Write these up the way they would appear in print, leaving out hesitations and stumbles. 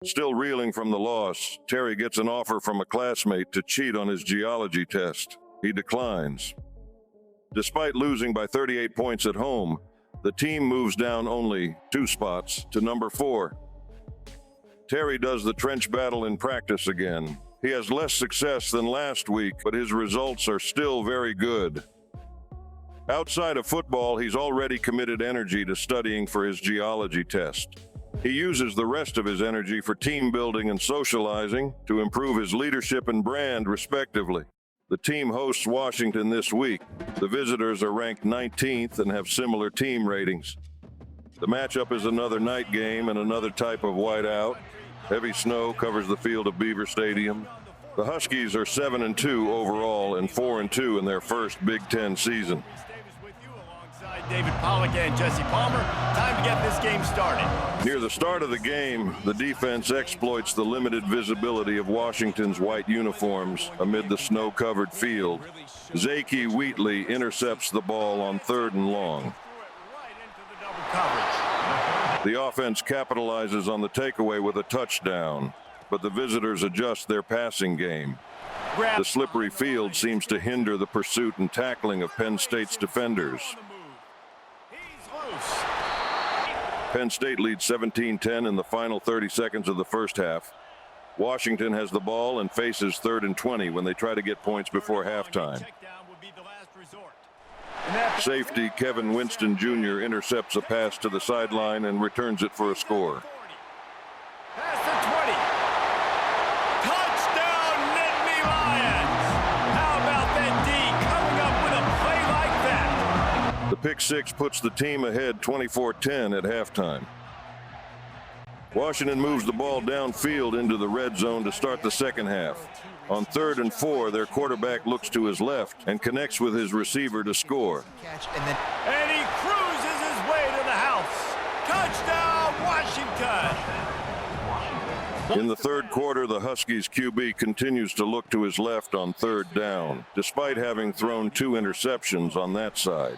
Still reeling from the loss, Terry gets an offer from a classmate to cheat on his geology test. He declines. Despite losing by 38 points at home, the team moves down only 2 spots to number 4. Terry does the trench battle in practice again. He has less success than last week, but his results are still very good. Outside of football, he's already committed energy to studying for his geology test. He uses the rest of his energy for team building and socializing to improve his leadership and brand, respectively. The team hosts Washington this week. The visitors are ranked 19th and have similar team ratings. The matchup is another night game and another type of whiteout. Heavy snow covers the field of Beaver Stadium. The Huskies are 7-2 overall and 4-2 in their first Big Ten season. David Pollack and Jesse Palmer. Time to get this game started. Near the start of the game, the defense exploits the limited visibility of Washington's white uniforms amid the snow-covered field. Zaki Wheatley intercepts the ball on 3rd and long. The offense capitalizes on the takeaway with a touchdown, but the visitors adjust their passing game. The slippery field seems to hinder the pursuit and tackling of Penn State's defenders. Penn State leads 17-10 in the final 30 seconds of the first half. Washington has the ball and faces 3rd and 20 when they try to get points before halftime. Safety Kevin Winston Jr. intercepts a pass to the sideline and returns it for a score. Pass to 20. Touchdown, Nittany Lions! How about that D coming up with a play like that? The pick six puts the team ahead 24-10 at halftime. Washington moves the ball downfield into the red zone to start the second half. On 3rd and 4, their quarterback looks to his left and connects with his receiver to score. And he cruises his way to the house. Touchdown, Washington! In the third quarter, the Huskies QB continues to look to his left on 3rd down, despite having thrown 2 interceptions on that side.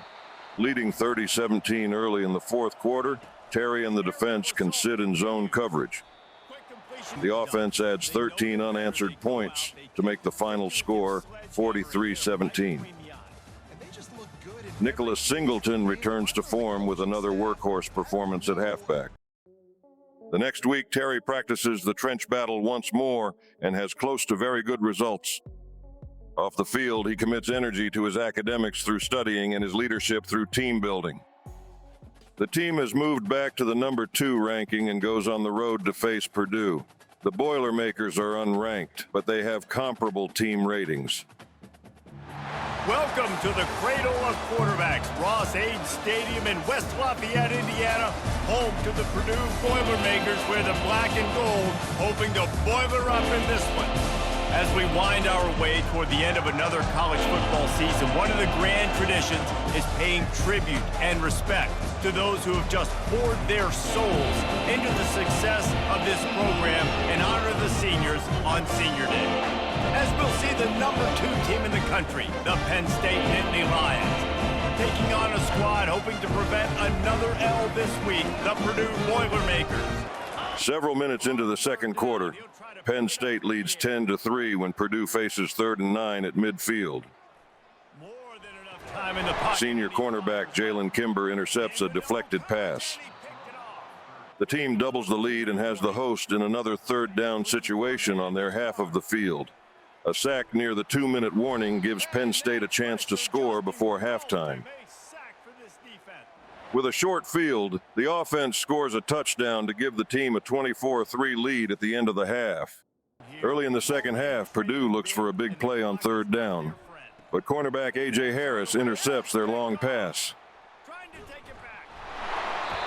Leading 30-17 early in the fourth quarter, Terry and the defense can sit in zone coverage. The offense adds 13 unanswered points to make the final score 43-17. Nicholas Singleton returns to form with another workhorse performance at halfback. The next week, Terry practices the trench battle once more and has close to very good results. Off the field, he commits energy to his academics through studying and his leadership through team building. The team has moved back to the number 2 ranking and goes on the road to face Purdue. The Boilermakers are unranked, but they have comparable team ratings. Welcome to the cradle of quarterbacks, Ross-Ade Stadium in West Lafayette, Indiana, home to the Purdue Boilermakers, where the black and gold hoping to boiler up in this one. As we wind our way toward the end of another college football season, one of the grand traditions is paying tribute and respect to those who have just poured their souls into the success of this program and honor the seniors on Senior Day. As we'll see the number 2 team in the country, the Penn State Nittany Lions, taking on a squad hoping to prevent another L this week, the Purdue Boilermakers. Several minutes into the second quarter, Penn State leads 10-3 when Purdue faces 3rd and 9 at midfield. Senior cornerback Jalen Kimber intercepts a deflected pass. The team doubles the lead and has the host in another 3rd down situation on their half of the field. A sack near the 2-minute warning gives Penn State a chance to score before halftime. With a short field, the offense scores a touchdown to give the team a 24-3 lead at the end of the half. Early in the second half, Purdue looks for a big play on 3rd down, but cornerback A.J. Harris intercepts their long pass.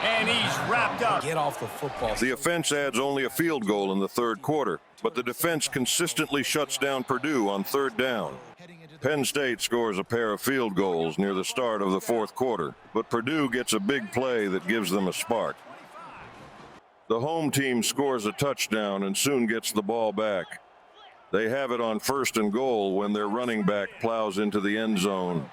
And he's wrapped up. Get off the football. The offense adds only a field goal in the third quarter, but the defense consistently shuts down Purdue on 3rd down. Penn State scores a pair of field goals near the start of the fourth quarter, but Purdue gets a big play that gives them a spark. The home team scores a touchdown and soon gets the ball back. They have it on 1st and goal when their running back plows into the end zone.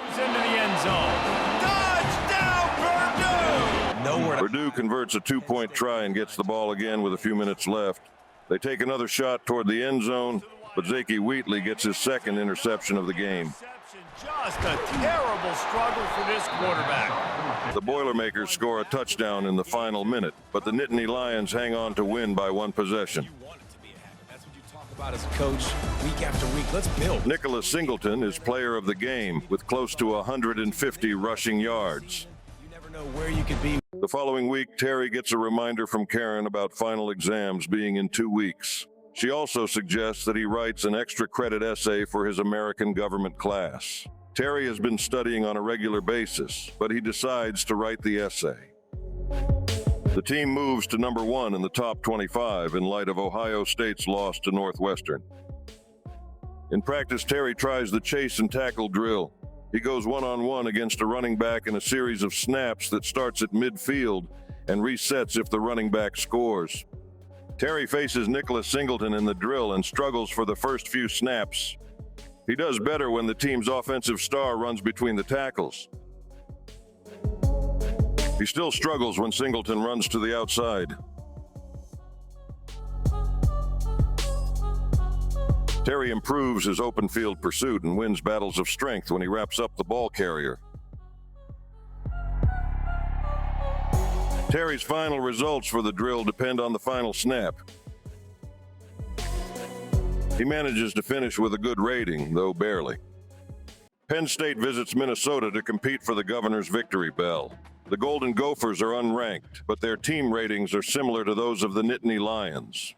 Into the end zone. Touchdown, Purdue! No nowhere to... Purdue converts a two-point try and gets the ball again with a few minutes left. They take another shot toward the end zone, but Zakey Wheatley gets his second interception of the game. Just a terrible struggle for this quarterback. The Boilermakers score a touchdown in the final minute, but the Nittany Lions hang on to win by one possession. That's what you talk about as a coach week after week. Let's build. Nicholas Singleton is player of the game with close to 150 rushing yards. You never know where you could be. The following week, Terry gets a reminder from Karen about final exams being in 2 weeks. She also suggests that he writes an extra credit essay for his American government class. Terry has been studying on a regular basis, but he decides to write the essay. The team moves to number 1 in the top 25 in light of Ohio State's loss to Northwestern. In practice, Terry tries the chase and tackle drill. He goes one-on-one against a running back in a series of snaps that starts at midfield and resets if the running back scores. Terry faces Nicholas Singleton in the drill and struggles for the first few snaps. He does better when the team's offensive star runs between the tackles. He still struggles when Singleton runs to the outside. Terry improves his open field pursuit and wins battles of strength when he wraps up the ball carrier. Terry's final results for the drill depend on the final snap. He manages to finish with a good rating, though barely. Penn State visits Minnesota to compete for the Governor's Victory Bell. The Golden Gophers are unranked, but their team ratings are similar to those of the Nittany Lions.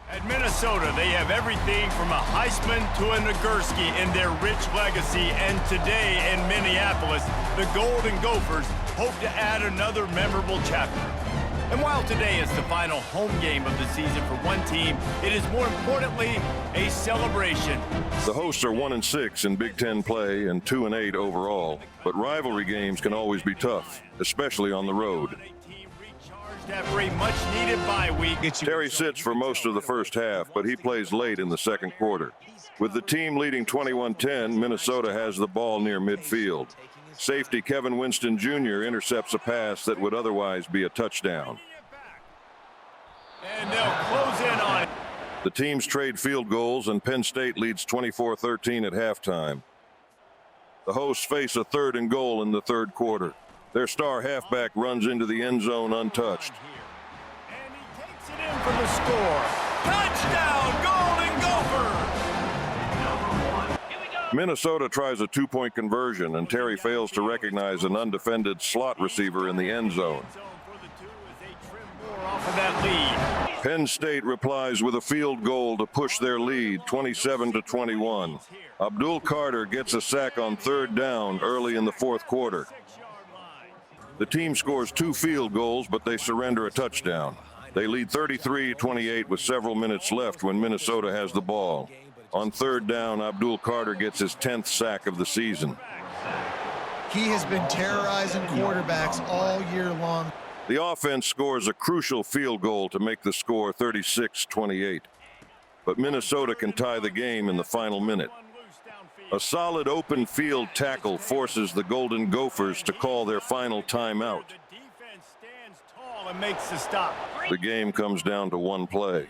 At Minnesota, they have everything from a Heisman to a Nagurski in their rich legacy, and today in Minneapolis, the Golden Gophers hope to add another memorable chapter. And while today is the final home game of the season for one team, it is more importantly a celebration. The hosts are 1-6 in Big Ten play and 2-8 overall, but rivalry games can always be tough, especially on the road. After a much-needed bye week. Terry sits for most of the first half, but he plays late in the second quarter. With the team leading 21-10, Minnesota has the ball near midfield. Safety Kevin Winston Jr. intercepts a pass that would otherwise be a touchdown. And they'll close in on it. The teams trade field goals, and Penn State leads 24-13 at halftime. The hosts face a 3rd and goal in the third quarter. Their star halfback runs into the end zone untouched. And he takes it in for the score. Touchdown, Golden Gopher! Minnesota tries a 2-point conversion, and Terry fails to recognize an undefended slot receiver in the end zone. Penn State replies with a field goal to push their lead 27-21. Abdul Carter gets a sack on 3rd down early in the fourth quarter. The team scores 2 field goals, but they surrender a touchdown. They lead 33-28 with several minutes left when Minnesota has the ball. On 3rd down, Abdul Carter gets his 10th sack of the season. He has been terrorizing quarterbacks all year long. The offense scores a crucial field goal to make the score 36-28. But Minnesota can tie the game in the final minute. A solid open field tackle forces the Golden Gophers to call their final timeout. The defense stands tall and makes the stop. The game comes down to one play.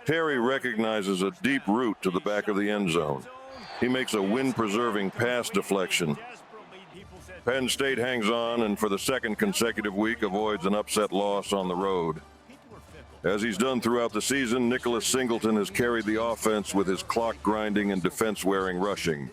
Terry recognizes a deep route to the back of the end zone. He makes a wind-preserving pass deflection. Penn State hangs on and for the second consecutive week avoids an upset loss on the road. As he's done throughout the season, Nicholas Singleton has carried the offense with his clock-grinding and defense-wearing rushing.